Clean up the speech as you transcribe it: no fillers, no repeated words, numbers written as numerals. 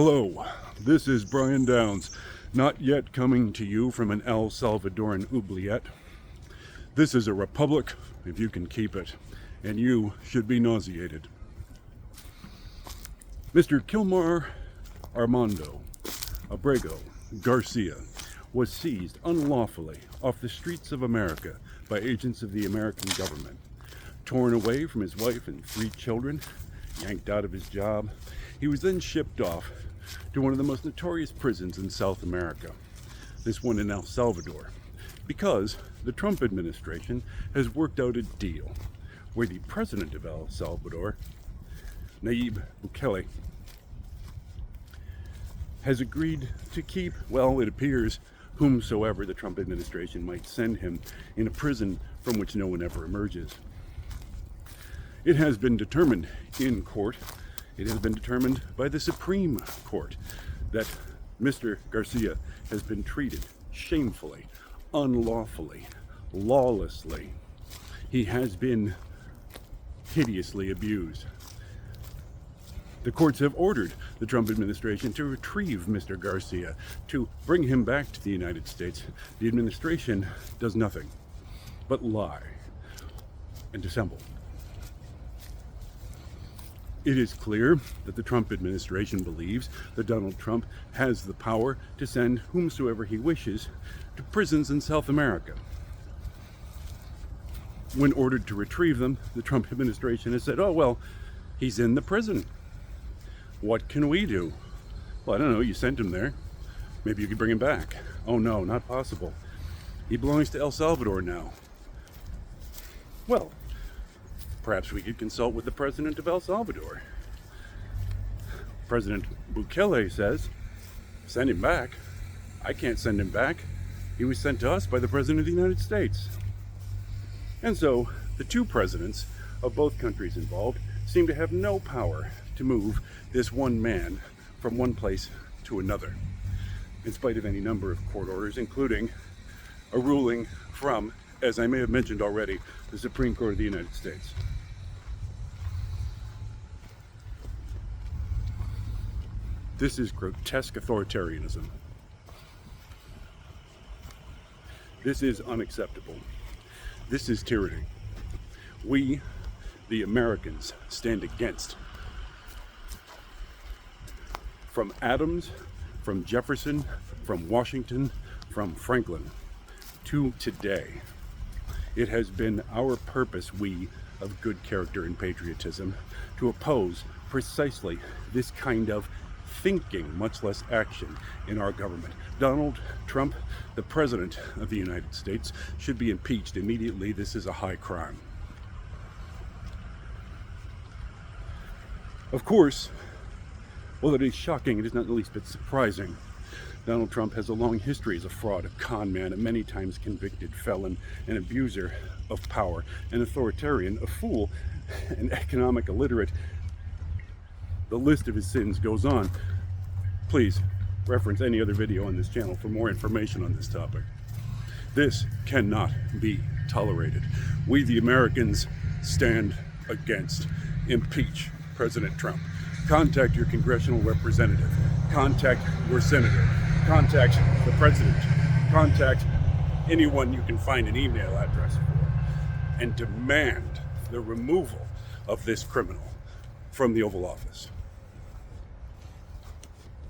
Hello, this is Brian Downs, not yet coming to you from an El Salvadoran oubliette. This is a republic, if you can keep it, and you should be nauseated. Mr. Kilmar Armando Abrego-Garcia was seized unlawfully off the streets of America by agents of the American government. Torn away from his wife and 3 children, yanked out of his job, he was then shipped off to one of the most notorious prisons in South America, this one in El Salvador, because the Trump administration has worked out a deal where the president of El Salvador, Nayib Bukele, has agreed to keep, well, it appears, whomsoever the Trump administration might send him in a prison from which no one ever emerges. It has been determined in court, it has been determined by the Supreme Court that Mr. Garcia has been treated shamefully, unlawfully, lawlessly. He has been hideously abused. The courts have ordered the Trump administration to retrieve Mr. Garcia, to bring him back to the United States. The administration does nothing but lie and dissemble. It is clear that the Trump administration believes that Donald Trump has the power to send whomsoever he wishes to prisons in South America. When ordered to retrieve them, the Trump administration has said, oh, well, he's in the prison. What can we do? Well, I don't know, you sent him there. Maybe you could bring him back. Oh no, not possible. He belongs to El Salvador now. Well, perhaps we could consult with the president of El Salvador. President Bukele says, send him back. I can't send him back. He was sent to us by the president of the United States. And so the 2 presidents of both countries involved seem to have no power to move this one man from one place to another, in spite of any number of court orders, including a ruling from, as I may have mentioned already, the Supreme Court of the United States. This is grotesque authoritarianism. This is unacceptable. This is tyranny. We, the Americans, stand against. From Adams, from Jefferson, from Washington, from Franklin, to today, it has been our purpose, we of good character and patriotism, to oppose precisely this kind of thinking, much less action, in our government. Donald Trump, the President of the United States, should be impeached immediately. This is a high crime. Of course, well, it is shocking, it is not the least bit surprising. Donald Trump has a long history as a fraud, a con man, a many times convicted felon, an abuser of power, an authoritarian, a fool, an economic illiterate. The list of his sins goes on. Please reference any other video on this channel for more information on this topic. This cannot be tolerated. We, the Americans, stand against. Impeach President Trump. Contact your congressional representative. Contact your senator. Contact the president. Contact anyone you can find an email address for, and demand the removal of this criminal from the Oval Office.